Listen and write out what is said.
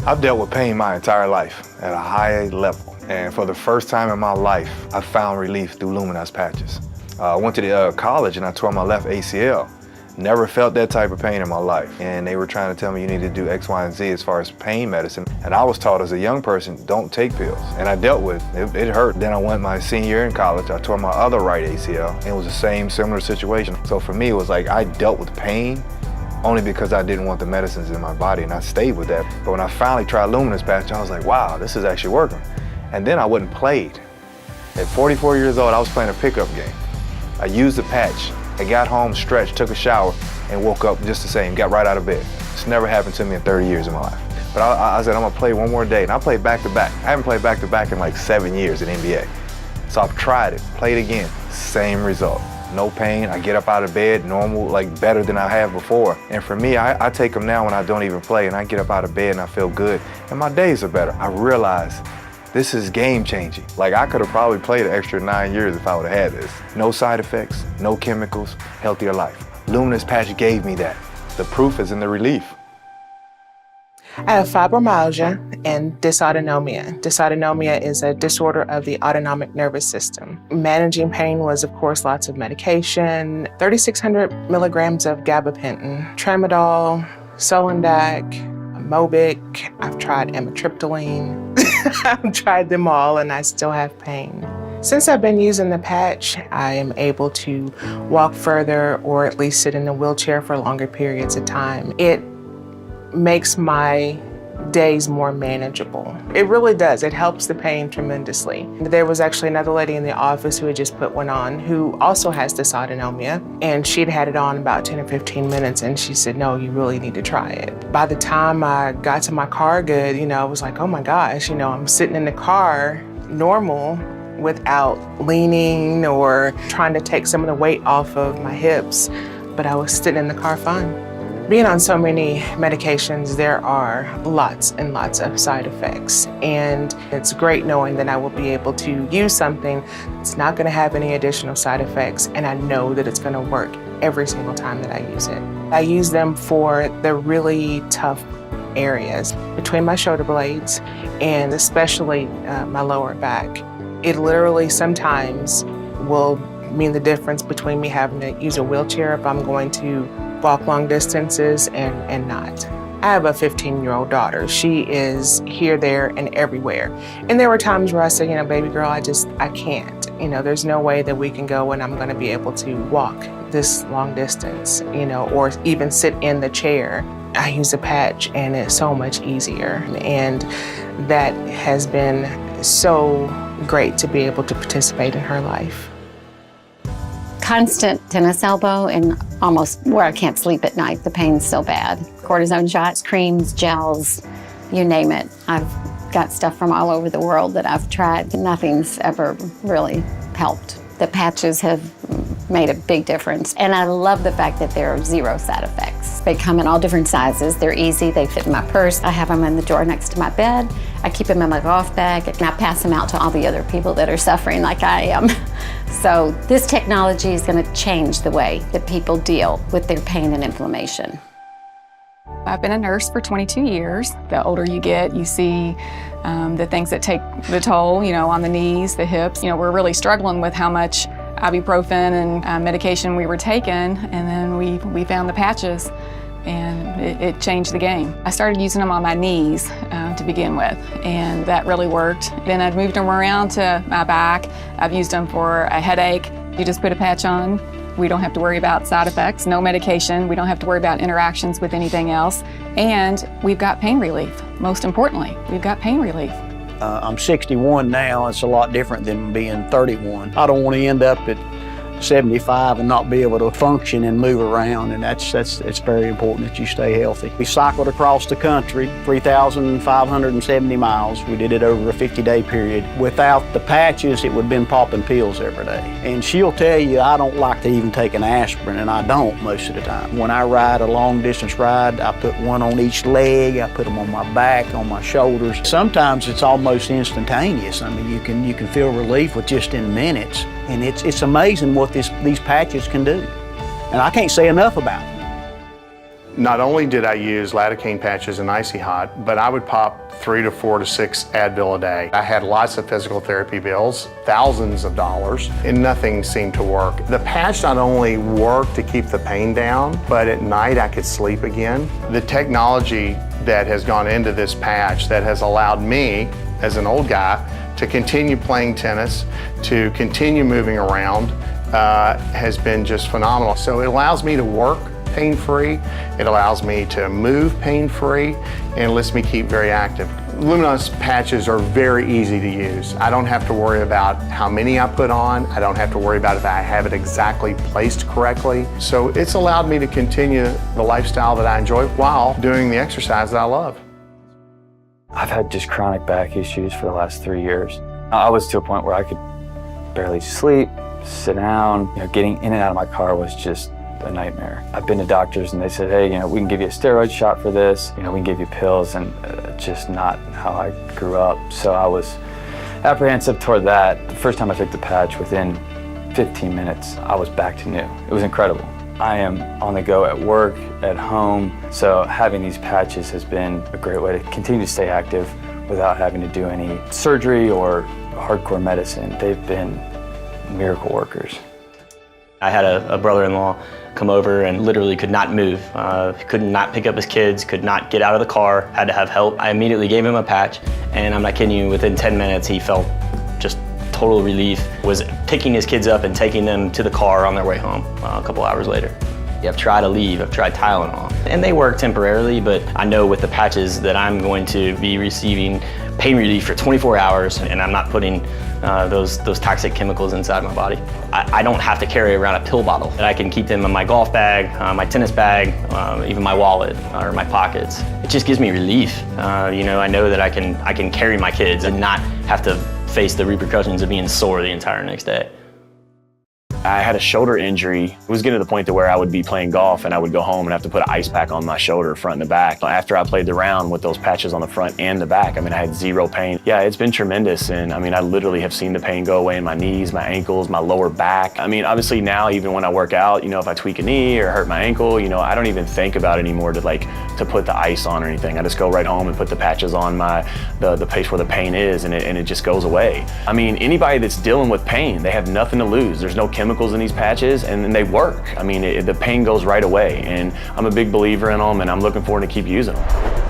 I've dealt with pain my entire life at a high level. And for the first time in my life, I found relief through Luminas patches. I went to the college and I tore my left ACL. Never felt that type of pain in my life. And they were trying to tell me you need to do X, Y, and Z as far as pain medicine. And I was taught as a young person, don't take pills. And I dealt with it. It hurt. Then I went my senior year in college. I tore my other right ACL. And it was the same, similar situation. So for me, it was like I dealt with pain only because I didn't want the medicines in my body, and I stayed with that. But when I finally tried Luminas patch, I was like, wow, this is actually working. And then I went and played. At 44 years old, I was playing a pickup game. I used the patch. I got home, stretched, took a shower, and woke up just the same, got right out of bed. It's never happened to me in 30 years of my life. But I said, I'm gonna play one more day, and I played back-to-back. I haven't played back-to-back in like 7 years in NBA. So I've tried it, played again, same result. No pain, I get up out of bed, normal, like better than I have before. And for me, I take them now when I don't even play, and I get up out of bed and I feel good, and my days are better. I realize this is game-changing. Like, I could have probably played an extra 9 years if I would have had this. No side effects, no chemicals, healthier life. Luminas patch gave me that. The proof is in the relief. I have fibromyalgia and dysautonomia. Dysautonomia is a disorder of the autonomic nervous system. Managing pain was, of course, lots of medication, 3,600 milligrams of gabapentin, tramadol, Solandac, Mobic. I've tried amitriptyline. I've tried them all and I still have pain. Since I've been using the patch, I am able to walk further or at least sit in a wheelchair for longer periods of time. It makes my days more manageable. It really does. It helps the pain tremendously. There was actually another lady in the office who had just put one on who also has dysautonomia, and she'd had it on about 10 or 15 minutes and she said, no, you really need to try it. By the time I got to my car good, I was like, oh my gosh, I'm sitting in the car normal without leaning or trying to take some of the weight off of my hips, but I was sitting in the car fine. Being on so many medications, there are lots and lots of side effects. And it's great knowing that I will be able to use something that's not gonna have any additional side effects, and I know that it's gonna work every single time that I use it. I use them for the really tough areas between my shoulder blades and especially my lower back. It literally sometimes will mean the difference between me having to use a wheelchair if I'm going to walk long distances and not. I have a 15-year-old daughter. She is here, there, and everywhere. And there were times where I said, baby girl, I can't. There's no way that we can go and I'm gonna be able to walk this long distance, or even sit in the chair. I use a patch and it's so much easier. And that has been so great to be able to participate in her life. Constant tennis elbow and almost where I can't sleep at night. The pain's so bad. Cortisone shots, creams, gels, you name it. I've got stuff from all over the world that I've tried, but nothing's ever really helped. The patches have made a big difference. And I love the fact that there are 0 side effects. They come in all different sizes. They're easy, they fit in my purse. I have them in the drawer next to my bed. I keep them in my golf bag, and I pass them out to all the other people that are suffering like I am. So this technology is going to change the way that people deal with their pain and inflammation. I've been a nurse for 22 years. The older you get, you see the things that take the toll, on the knees, the hips. We're really struggling with how much ibuprofen and medication we were taking, and then we found the patches, and it changed the game. I started using them on my knees to begin with, and that really worked. Then I've moved them around to my back. I've used them for a headache. You just put a patch on. We don't have to worry about side effects, no medication. We don't have to worry about interactions with anything else. And we've got pain relief. Most importantly, we've got pain relief. I'm 61 now. It's a lot different than being 31. I don't want to end up at 75 and not be able to function and move around, and it's very important that you stay healthy. We cycled across the country, 3,570 miles. We did it over a 50-day period. Without the patches, it would have been popping pills every day. And she'll tell you I don't like to even take an aspirin, and I don't most of the time. When I ride a long distance ride, I put one on each leg. I put them on my back, on my shoulders. Sometimes it's almost instantaneous. I mean, you can feel relief with just in minutes. And it's amazing what these patches can do. And I can't say enough about them. Not only did I use lidocaine patches and Icy Hot, but I would pop 3 to 4 to 6 Advil a day. I had lots of physical therapy bills, thousands of dollars, and nothing seemed to work. The patch not only worked to keep the pain down, but at night I could sleep again. The technology that has gone into this patch that has allowed me, as an old guy, to continue playing tennis, to continue moving around, has been just phenomenal. So it allows me to work pain-free, it allows me to move pain-free, and lets me keep very active. Luminas patches are very easy to use. I don't have to worry about how many I put on. I don't have to worry about if I have it exactly placed correctly. So it's allowed me to continue the lifestyle that I enjoy while doing the exercise that I love. I've had just chronic back issues for the last 3 years. I was to a point where I could barely sleep, sit down. Getting in and out of my car was just a nightmare. I've been to doctors and they said, hey, we can give you a steroid shot for this, we can give you pills, and just not how I grew up. So I was apprehensive toward that. The first time I took the patch, within 15 minutes, I was back to new. It was incredible. I am on the go at work, at home, so having these patches has been a great way to continue to stay active without having to do any surgery or hardcore medicine. They've been miracle workers. I had a brother-in-law come over and literally could not move. Could not pick up his kids, could not get out of the car, had to have help. I immediately gave him a patch, and I'm not kidding you, within 10 minutes he felt just total relief. Was picking his kids up and taking them to the car on their way home a couple hours later. I've tried Aleve, I've tried Tylenol, and they work temporarily, but I know with the patches that I'm going to be receiving pain relief for 24 hours, and I'm not putting those toxic chemicals inside my body. I don't have to carry around a pill bottle. I can keep them in my golf bag, my tennis bag, even my wallet or my pockets. It just gives me relief. I know that I can carry my kids and not have to face the repercussions of being sore the entire next day. I had a shoulder injury. It was getting to the point to where I would be playing golf and I would go home and have to put an ice pack on my shoulder, front and the back. After I played the round with those patches on the front and the back, I had zero pain. Yeah, it's been tremendous, and I literally have seen the pain go away in my knees, my ankles, my lower back. Obviously now, even when I work out, if I tweak a knee or hurt my ankle, I don't even think about it anymore to put the ice on or anything. I just go right home and put the patches on the place where the pain is, and it just goes away. Anybody that's dealing with pain, they have nothing to lose. There's no chemicals in these patches, and they work. The pain goes right away, and I'm a big believer in them, and I'm looking forward to keep using them.